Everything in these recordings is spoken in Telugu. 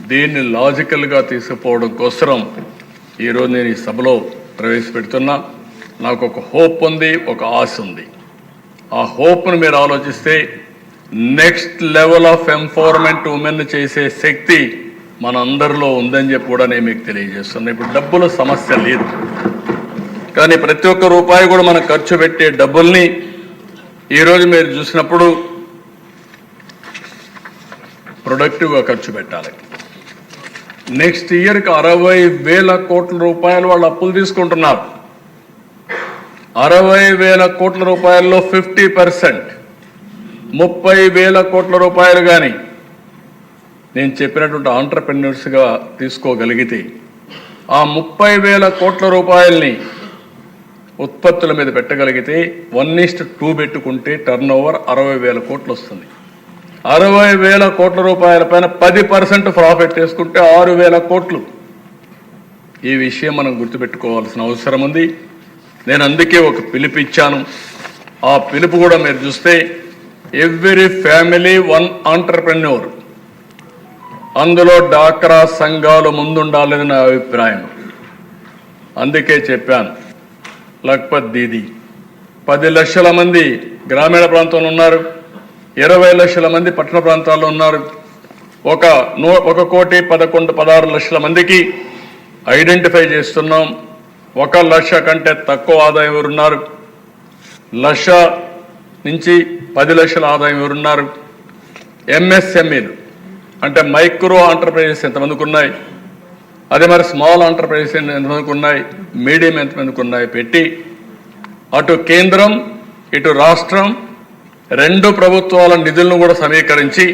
దీన్ని లాజికల్గా తీసుకుపోవడం కోసం ఈరోజు నేను ఈ సభలో ప్రవేశపెడుతున్నా. నాకు ఒక హోప్ ఉంది, ఒక ఆశ ఉంది. ఆ హోప్ను మీరు ఆలోచిస్తే next level of empowerment women చేసే శక్తి మన అందరిలో ఉందని చెప్పి కూడా నేను మీకు తెలియజేస్తున్నాను. ఇప్పుడు డబ్బుల సమస్య లేదు, కానీ ప్రతి ఒక్క రూపాయి కూడా మనం ఖర్చు పెట్టే డబ్బుల్ని ఈరోజు మీరు చూసినప్పుడు ప్రొడక్టివ్గా ఖర్చు పెట్టాలి. నెక్స్ట్ ఇయర్కి 60,000 కోట్ల రూపాయలు వాళ్ళు అప్పులు తీసుకుంటున్నారు. 60,000 కోట్ల రూపాయల్లో 50% 30,000 కోట్ల రూపాయలు కానీ నేను చెప్పినటువంటి ఆంటర్ప్రెన్యూర్స్గా తీసుకోగలిగితే ఆ 30,000 కోట్ల రూపాయల్ని ఉత్పత్తుల మీద పెట్టగలిగితే 1:2 పెట్టుకుంటే టర్న్ ఓవర్ 60,000 కోట్లు వస్తుంది. 60,000 కోట్ల రూపాయల పైన 10% ప్రాఫిట్ చేసుకుంటే 6,000 కోట్లు. ఈ విషయం మనం గుర్తుపెట్టుకోవాల్సిన అవసరం ఉంది. నేను అందుకే ఒక పిలుపు ఇచ్చాను. ఆ పిలుపు కూడా మీరు చూస్తే ఎవ్రీ ఫ్యామిలీ 1 ఆంటర్ప్రెన్యూర్, అందులో డాక్రా సంఘాలు ముందుండాలని నా అభిప్రాయం. అందుకే చెప్పాను లఖ్పత్ దీదీ 10 లక్షల మంది గ్రామీణ ప్రాంతంలో ఉన్నారు, 20 లక్షల మంది పట్టణ ప్రాంతాల్లో ఉన్నారు. 1,11,16 లక్షల మందికి ఐడెంటిఫై చేస్తున్నాం. 1 లక్ష కంటే తక్కువ ఆదాయం ఎవరున్నారు, 1 లక్ష నుంచి 10 లక్షల ఆదాయం ఎవరున్నారు. ఎంఎస్ఎంఈలు అంటే మైక్రో ఆంటర్ప్రైజెస్ ఎంతమందికి ఉన్నాయి, అదే మరి స్మాల్ ఆంటర్ప్రైజెస్ ఎంతమందికి ఉన్నాయి, మీడియం ఎంతమందికి ఉన్నాయి పెట్టి అటు కేంద్రం ఇటు రాష్ట్రం 2 ప్రభుత్వాల నిధులను కూడా సమీకరించి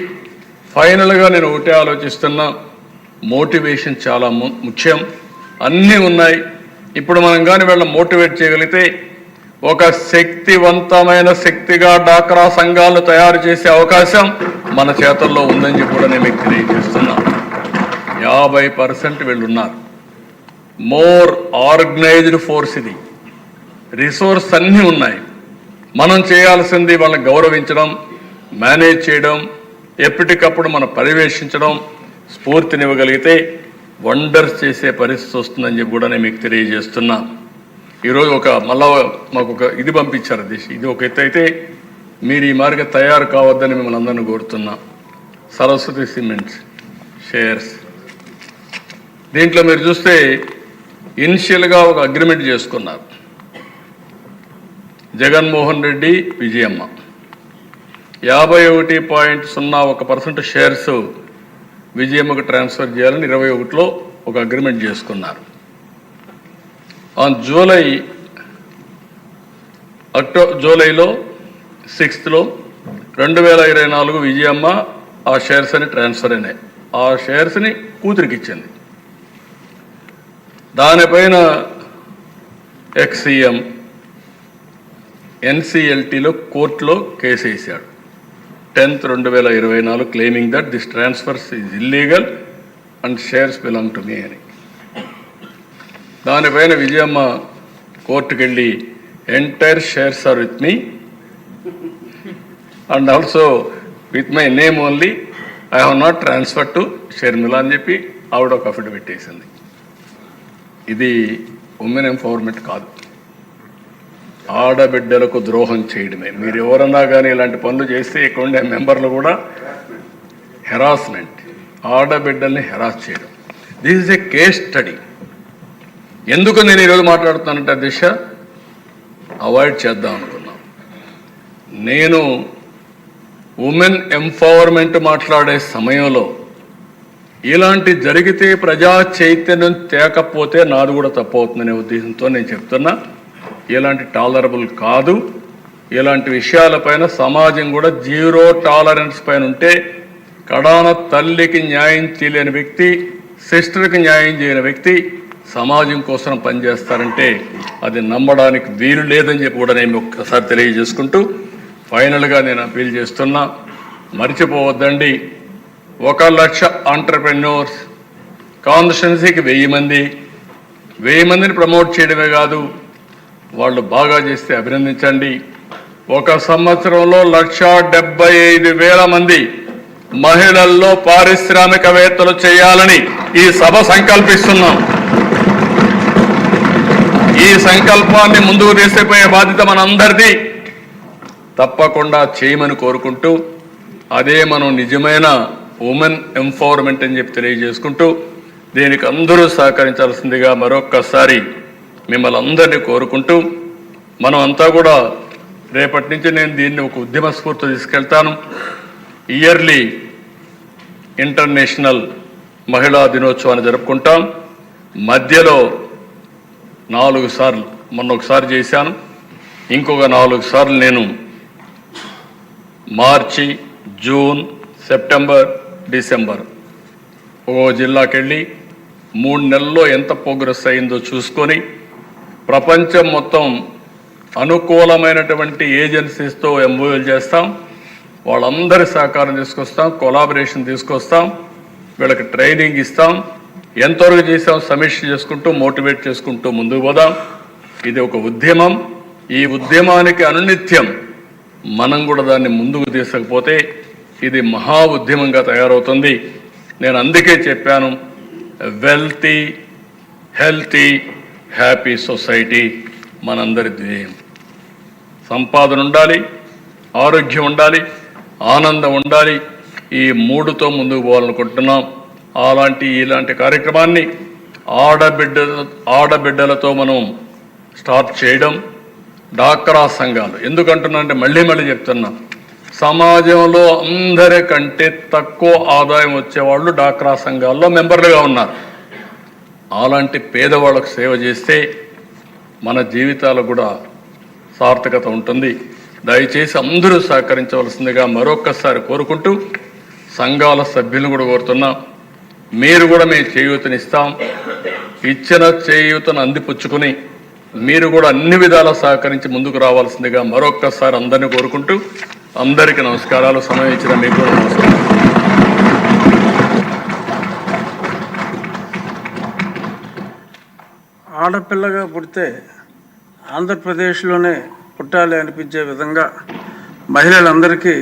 ఫైనల్గా నేను ఒకటే ఆలోచిస్తున్నా, మోటివేషన్ చాలా ముఖ్యం. అన్నీ ఉన్నాయి. ఇప్పుడు మనం కానీ వీళ్ళని మోటివేట్ చేయగలిగితే ఒక శక్తివంతమైన శక్తిగా డాక్రా సంఘాలు తయారు చేసే అవకాశం మన చేతుల్లో ఉందని చెప్పి కూడా నేను మీకు తెలియజేస్తున్నా. 50% వీళ్ళున్నారు. మోర్ ఆర్గనైజ్డ్ ఫోర్స్ ఇది. రిసోర్స్ అన్నీ ఉన్నాయి. మనం చేయాల్సింది వాళ్ళని గౌరవించడం, మేనేజ్ చేయడం, ఎప్పటికప్పుడు మనం పర్యవేక్షించడం, స్ఫూర్తినివ్వగలిగితే వండర్స్ చేసే పరిస్థితి వస్తుందని చెప్పి కూడా నేను మీకు తెలియజేస్తున్నా. ఈరోజు మళ్ళా మాకు ఒక ఇది పంపించారు. ఇది ఒక ఎత్తు అయితే మీరు ఈ మార్గం తయారు కావద్దని మిమ్మల్ని అందరినీ కోరుతున్నా. సరస్వతి సిమెంట్స్ షేర్స్ దీంట్లో మీరు చూస్తే ఇనిషియల్గా ఒక అగ్రిమెంట్ చేసుకున్నారు. జగన్మోహన్ రెడ్డి, విజయమ్మ 51.01% షేర్స్ విజయమ్మకు ట్రాన్స్ఫర్ చేయాలని 21లో ఒక అగ్రిమెంట్ చేసుకున్నారు. జూలైలో 6th 2024 విజయమ్మ ఆ షేర్స్ అని ట్రాన్స్ఫర్ అయినాయి. ఆ షేర్స్ని కూతురికి ఇచ్చింది. దానిపైన ఎక్స్సీఎం ఎన్సీఎల్టీలో కోర్టులో కేసు వేశాడు 10th 2024 claiming that this transfers is illegal and shares belong to me అని. దానిపైన విజయమ్మ కోర్టుకు వెళ్ళి entire shares are with me and also with my name only, I have not transfer to Sharmila అని చెప్పి ఆవిడ ఒక అఫిడవిట్ వేసింది. ఇది ఉమెన్ ఎంపవర్మెంట్ కాదు, ఆడబిడ్డలకు ద్రోహం చేయడమే. మీరు ఎవరన్నా కానీ ఇలాంటి పనులు చేస్తే ఇక్కడ ఉండే మెంబర్లు కూడా హెరాస్మెంట్, ఆడబిడ్డల్ని హెరాస్ చేయడం. This is a case study. ఎందుకు నేను ఈరోజు మాట్లాడుతున్నానంటే దిశ అవాయిడ్ చేద్దాం అనుకున్నాం. నేను ఉమెన్ ఎంపవర్మెంట్ మాట్లాడే సమయంలో ఇలాంటి జరిగితే ప్రజా చైతన్యం తేకపోతే నాది కూడా తప్పు అవుతుందనే ఉద్దేశంతో నేను చెప్తున్నా. ఇలాంటి టాలరబుల్ కాదు. ఇలాంటి విషయాలపైన సమాజం కూడా జీరో టాలరెన్స్ పైన ఉంటే కడాన తల్లికి న్యాయం చేయలేని వ్యక్తి, సిస్టర్కి న్యాయం చేయని వ్యక్తి సమాజం కోసం పనిచేస్తారంటే అది నమ్మడానికి వీలు లేదని చెప్పి కూడా నేను ఒక్కసారి తెలియజేసుకుంటూ ఫైనల్గా నేను అపీల్ చేస్తున్నా, మర్చిపోవద్దండి 1 లక్ష ఆంటర్ప్రెన్యూర్స్, కాన్స్టిట్యున్సీకి 1000 మందిని ప్రమోట్ చేయడమే కాదు, వాళ్ళు బాగా చేస్తే అభినందించండి. 1 సంవత్సరంలో 1,75,000 మంది మహిళల్లో పారిశ్రామికవేత్తలు చేయాలని ఈ సభ సంకల్పిస్తున్నాం. ఈ సంకల్పాన్ని ముందుకు తీసుకుపోయే బాధ్యత మనందరిది. తప్పకుండా చేయమని కోరుకుంటూ, అదే మనం నిజమైన ఉమెన్ ఎంపవర్మెంట్ అని చెప్పి తెలియజేసుకుంటూ, దీనికి అందరూ సహకరించాల్సిందిగా మరొక్కసారి మిమ్మల్ని అందరినీ కోరుకుంటూ, మనం అంతా కూడా రేపటి నుంచి నేను దీన్ని ఒక ఉద్యమ స్ఫూర్తి తీసుకెళ్తాను. ఇయర్లీ ఇంటర్నేషనల్ మహిళా దినోత్సవాన్ని జరుపుకుంటాం. మధ్యలో 4 సార్లు, మొన్న ఒకసారి చేశాను, ఇంకొక 4 సార్లు నేను మార్చి, జూన్, సెప్టెంబర్, డిసెంబర్ ఓ జిల్లాకి వెళ్ళి 3 నెలల్లో ఎంత ప్రోగ్రెస్ అయిందో చూసుకొని, ప్రపంచం మొత్తం అనుకూలమైనటువంటి ఏజెన్సీస్తో ఎంఓయూలు చేస్తాం. వాళ్ళందరి సహకారం తీసుకొస్తాం, కొలాబరేషన్ తీసుకొస్తాం, వీళ్ళకి ట్రైనింగ్ ఇస్తాం. ఎంతవరకు చేసాం సమీక్ష చేసుకుంటూ, మోటివేట్ చేసుకుంటూ ముందుకు పోదాం. ఇది ఒక ఉద్యమం. ఈ ఉద్యమానికి అనునిత్యం మనం కూడా దాన్ని ముందుకు తీసుకపోతే ఇది మహా ఉద్యమంగా తయారవుతుంది. నేను అందుకే చెప్పాను, వెల్తీ, హెల్తీ, హ్యాపీ సొసైటీ మనందరి ధ్యేయం. సంపాదన ఉండాలి, ఆరోగ్యం ఉండాలి, ఆనందం ఉండాలి. ఈ 3తో ముందుకు పోవాలనుకుంటున్నాం. ఇలాంటి కార్యక్రమాన్ని ఆడబిడ్డలతో మనం స్టార్ట్ చేయడం. డాక్రా సంఘాలు ఎందుకంటున్నానంటే మళ్ళీ చెప్తున్నా, సమాజంలో అందరికంటే తక్కువ ఆదాయం వచ్చేవాళ్ళు డాక్రా సంఘాల్లో మెంబర్లుగా ఉన్నారు. అలాంటి పేదవాళ్ళకు సేవ చేస్తే మన జీవితాలకు కూడా సార్థకత ఉంటుంది. దయచేసి అందరూ సహకరించవలసిందిగా మరొక్కసారి కోరుకుంటూ, సంఘాల సభ్యులను కూడా కోరుతున్నా, మీరు కూడా మేము చేయూతనిస్తాం. ఇచ్చిన చేయూతను అందిపుచ్చుకుని మీరు కూడా అన్ని విధాలా సహకరించి ముందుకు రావాల్సిందిగా మరొక్కసారి అందరినీ కోరుకుంటూ, అందరికీ నమస్కారాలు. సమయం ఇచ్చిన మీకు కూడా నమస్కారం. ఆడపిల్లగా పుడితే ఆంధ్రప్రదేశ్లోనే పుట్టాలి అనిపించే విధంగా మహిళలందరికీ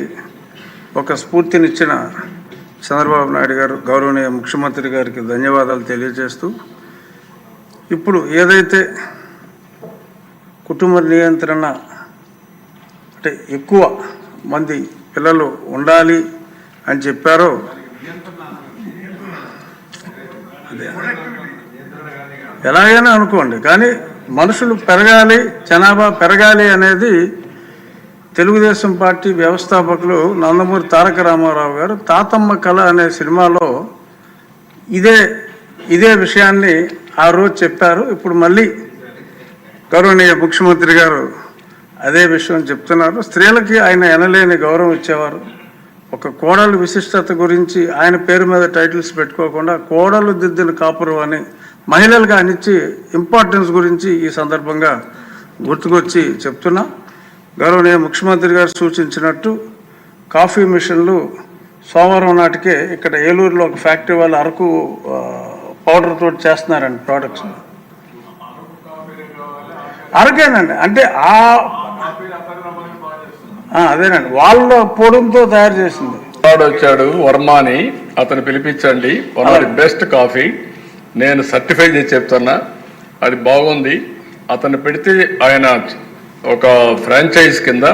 ఒక స్ఫూర్తినిచ్చిన చంద్రబాబు నాయుడు గారు, గౌరవనీయ ముఖ్యమంత్రి గారికి ధన్యవాదాలు తెలియజేస్తూ, ఇప్పుడు ఏదైతే కుటుంబ నియంత్రణ అంటే ఎక్కువ మంది పిల్లలు ఉండాలి అని చెప్పారో, అదే ఎలాగైనా అనుకోండి, కానీ మనుషులు పెరగాలి, జనాభా పెరగాలి అనేది తెలుగుదేశం పార్టీ వ్యవస్థాపకులు నందమూరి తారక రామారావు గారు తాతమ్మ కళ అనే సినిమాలో ఇదే విషయాన్ని ఆ రోజు చెప్పారు. ఇప్పుడు మళ్ళీ గౌరవనీయ ముఖ్యమంత్రి గారు అదే విషయం చెప్తున్నారు. స్త్రీలకి ఆయన ఎనలేని గౌరవం ఇచ్చేవారు. ఒక కోడలు విశిష్టత గురించి ఆయన పేరు మీద టైటిల్స్ పెట్టుకోకుండా కోడలు దిద్దిన కాపురం అని మహిళలుగా అనిచ్చి ఇంపార్టెన్స్ గురించి ఈ సందర్భంగా గుర్తుకొచ్చి చెప్తున్నా. గౌరవనీయ ముఖ్యమంత్రి గారు సూచించినట్టు కాఫీ మిషన్లు సోమవారం నాటికే ఇక్కడ ఏలూరులో ఒక ఫ్యాక్టరీ వాళ్ళు అరకు పౌడర్ తోటి చేస్తున్నారండి ప్రొడక్ట్స్. అరకేనండి, అంటే అదేనండి, వాళ్ళ పొడంతో తయారు చేసింది. వచ్చాడు వర్మాని, అతను పిలిపించండి. One of the best coffee, నేను సర్టిఫై చేసి చెప్తున్నా, అది బాగుంది. అతను పెడితే ఆయన ఒక ఫ్రాంచైజ్ కింద,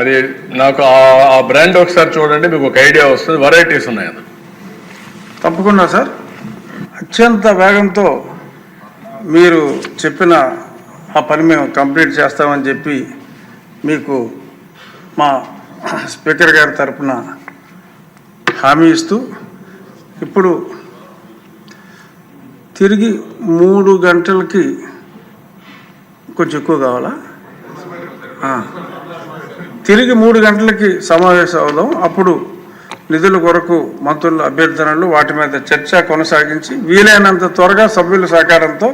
అది నాకు ఆ బ్రాండ్ ఒకసారి చూడండి, మీకు ఒక ఐడియా వస్తుంది. వెరైటీస్ ఉన్నాయి. అది తప్పకుండా సార్, అత్యంత వేగంతో మీరు చెప్పిన ఆ పని మేము కంప్లీట్ చేస్తామని చెప్పి మీకు మా స్పీకర్ గారి తరఫున హామీ ఇస్తూ, ఇప్పుడు తిరిగి 3 గంటలకి కొంచెం ఎక్కువ కావాలా, తిరిగి 3 గంటలకి సమావేశం అవుదాం. అప్పుడు నిధుల కొరకు మంత్రుల అభ్యర్థనలు వాటి మీద చర్చ కొనసాగించి వీలైనంత త్వరగా సభ్యుల సహకారంతో